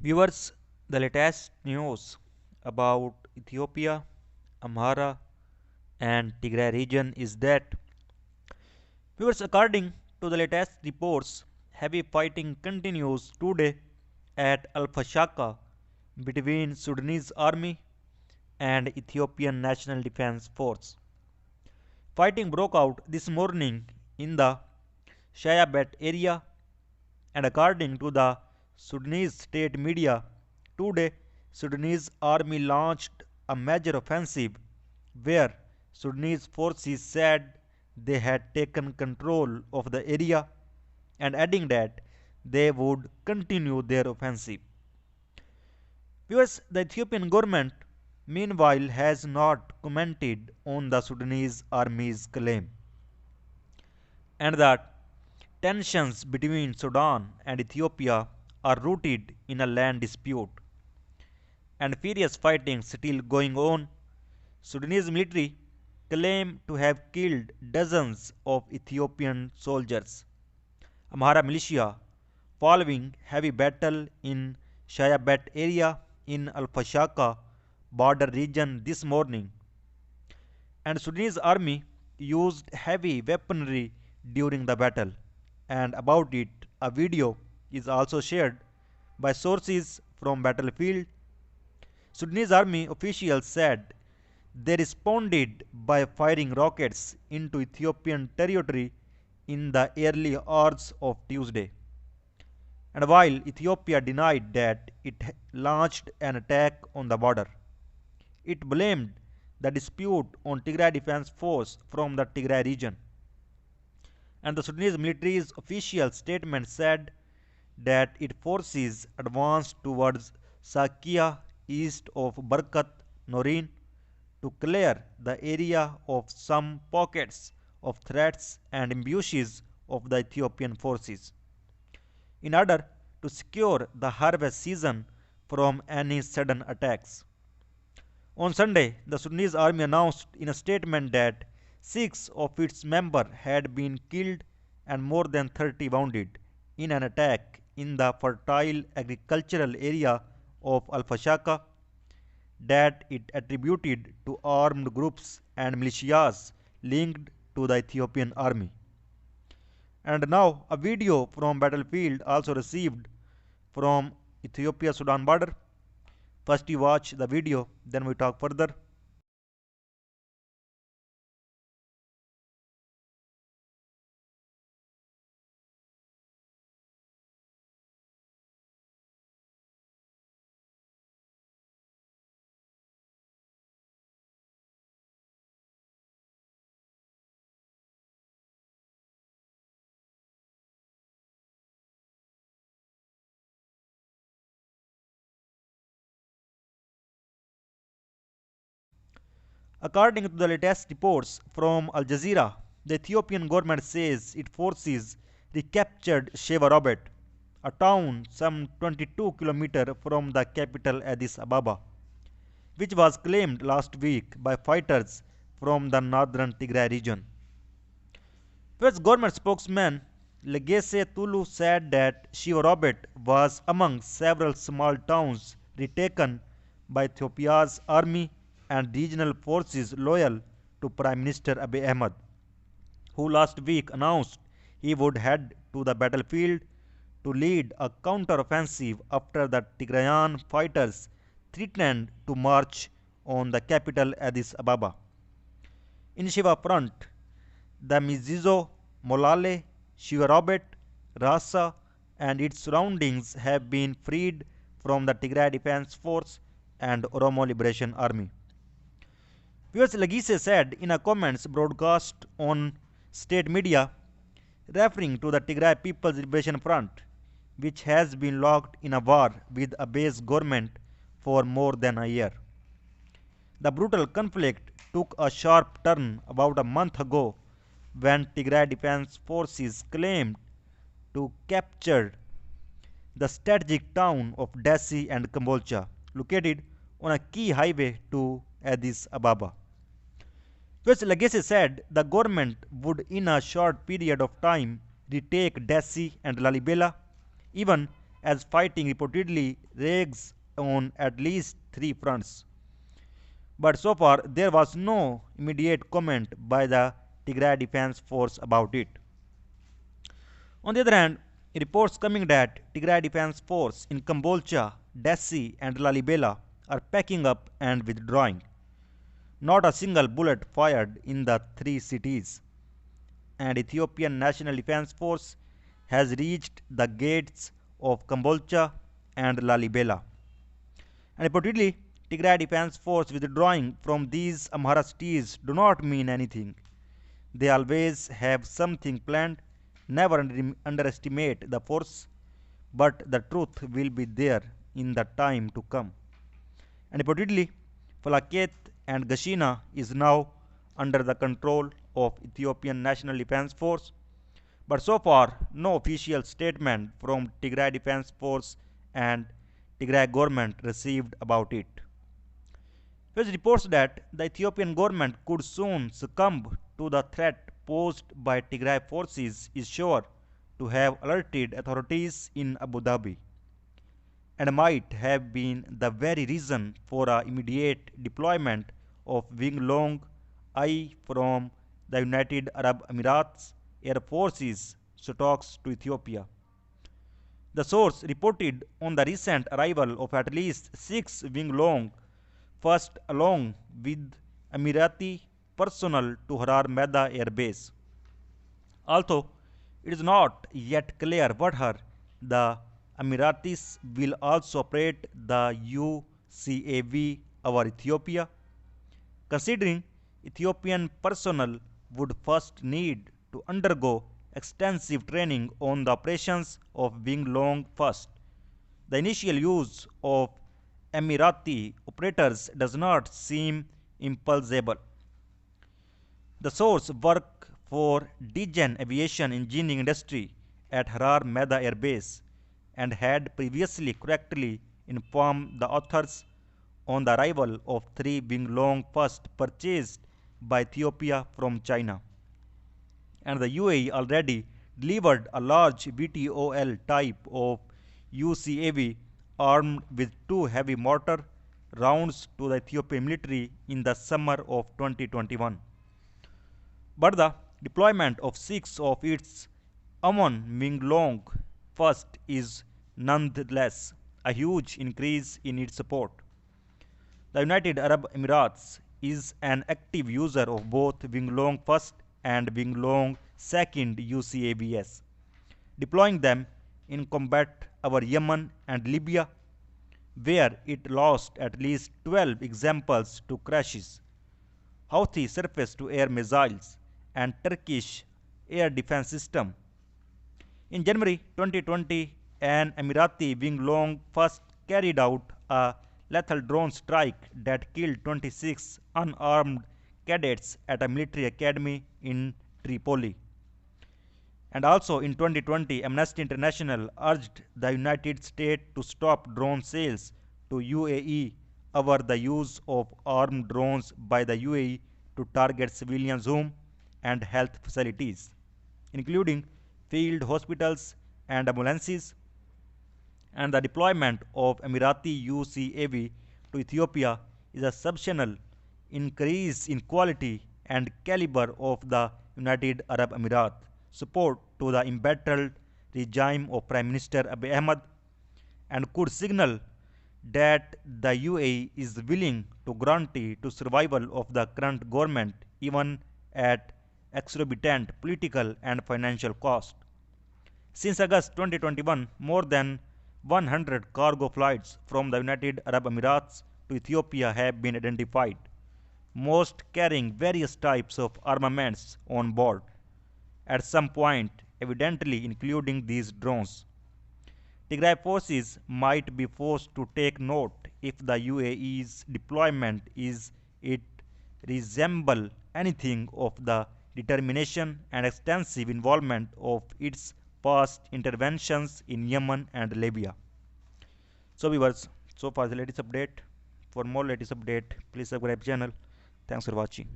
Viewers, the latest news about Ethiopia, Amhara, and Tigray region is that viewers, according to the latest reports, heavy fighting continues today at Al Fashaka between Sudanese army and Ethiopian National Defense Force. Fighting broke out this morning in the Shayabet area, and according to the Sudanese state media, today Sudanese army launched a major offensive where Sudanese forces said they had taken control of the area and adding that they would continue their offensive. Viewers, the Ethiopian government meanwhile has not commented on the Sudanese army's claim, and that tensions between Sudan and Ethiopia are rooted in a land dispute and furious fighting still going on. Sudanese military claim to have killed dozens of Ethiopian soldiers. Amhara militia following heavy battle in Shayabet area in Al Fashaka border region this morning, and Sudanese army used heavy weaponry during the battle, and about it a video is also shared by sources from battlefield. Sudanese army officials said they responded by firing rockets into Ethiopian territory in the early hours of Tuesday. And while Ethiopia denied that it launched an attack on the border, it blamed the dispute on Tigray Defense Force from the Tigray region. And the Sudanese military's official statement said that its forces advanced towards Sakia east of Barkat Norin to clear the area of some pockets of threats and ambushes of the Ethiopian forces in order to secure the harvest season from any sudden attacks. On Sunday, the Sudanese army announced in a statement that six of its members had been killed and more than 30 wounded in an attack in the fertile agricultural area of Al Fashaka that it attributed to armed groups and militias linked to the Ethiopian army. And now a video from battlefield also received from Ethiopia Sudan border. First you watch the video, then we talk further. According to the latest reports from Al Jazeera, the Ethiopian government says its forces recaptured Sheva Robert, a town some 22 kilometers from the capital Addis Ababa, which was claimed last week by fighters from the northern Tigray region. US government spokesman Legese Tulu said that Sheva Robert was among several small towns retaken by Ethiopia's army and regional forces loyal to Prime Minister Abiy Ahmed, who last week announced he would head to the battlefield to lead a counter-offensive after the Tigrayan fighters threatened to march on the capital Addis Ababa. In Shiva front, the Mizizo, Molale, Shivarobet, Rasa, and its surroundings have been freed from the Tigray Defense Force and Oromo Liberation Army. US Legise said in a comments broadcast on state media, referring to the Tigray People's Liberation Front, which has been locked in a war with a base government for more than a year. The brutal conflict took a sharp turn about a month ago when Tigray Defense Forces claimed to capture the strategic town of Dessie and Kambolcha, located on a key highway to Addis Ababa. US Legacy said the government would in a short period of time retake Dessie and Lalibela, even as fighting reportedly rages on at least three fronts. But so far, there was no immediate comment by the Tigray Defense Force about it. On the other hand, reports coming that Tigray Defense Force in Kambolcha, Dessie, and Lalibela are packing up and withdrawing. Not a single bullet fired in the three cities. And Ethiopian National Defense Force has reached the gates of Kambolcha and Lalibela. And reportedly, Tigray Defense Force withdrawing from these Amhara cities do not mean anything. They always have something planned. Never underestimate the force, but the truth will be there in the time to come. And reportedly, Falaketh and Gashina is now under the control of Ethiopian National Defense Force, but so far no official statement from Tigray Defense Force and Tigray government received about it. There's reports that the Ethiopian government could soon succumb to the threat posed by Tigray forces is sure to have alerted authorities in Abu Dhabi and might have been the very reason for a immediate deployment of Wing Long I from the United Arab Emirates Air Forces stocks to Ethiopia. The source reported on the recent arrival of at least 6 Long first along with Emirati personnel to Harar Meda Air Base. Although it is not yet clear whether the Emiratis will also operate the UCAV over Ethiopia, considering Ethiopian personnel would first need to undergo extensive training on the operations of Wing Long first. The initial use of Emirati operators does not seem implausible. The source worked for Degen Aviation Engineering Industry at Harar Meda Air Base and had previously correctly informed the authors on the arrival of 3 Long first purchased by Ethiopia from China. And the UAE already delivered a large VTOL type of UCAV armed with 2 heavy mortar rounds to the Ethiopian military in the summer of 2021. But the deployment of 6 of its Wing Long first is nonetheless a huge increase in its support. The United Arab Emirates is an active user of both Wing Long first and Wing Long second UCAVs, deploying them in combat over Yemen and Libya, where it lost at least 12 examples to crashes, Houthi surface-to-air missiles, and Turkish air defense system. In January 2020, an Emirati Wing Long first carried out a lethal drone strike that killed 26 unarmed cadets at a military academy in Tripoli. And also in 2020, Amnesty International urged the United States to stop drone sales to UAE over the use of armed drones by the UAE to target civilians' homes and health facilities, including field hospitals and ambulances. And the deployment of Emirati UCAV to Ethiopia is a substantial increase in quality and caliber of the United Arab Emirates support to the embattled regime of Prime Minister Abiy Ahmed and could signal that the UAE is willing to guarantee to survival of the current government even at exorbitant political and financial cost. Since August 2021, more than 100 cargo flights from the United Arab Emirates to Ethiopia have been identified, most carrying various types of armaments on board, at some point evidently including these drones. Tigray forces might be forced to take note if the UAE's deployment is it resemble anything of the determination and extensive involvement of its past interventions in Yemen and Libya. So viewers, so far the latest update. For more latest update, please subscribe channel. Thanks for watching.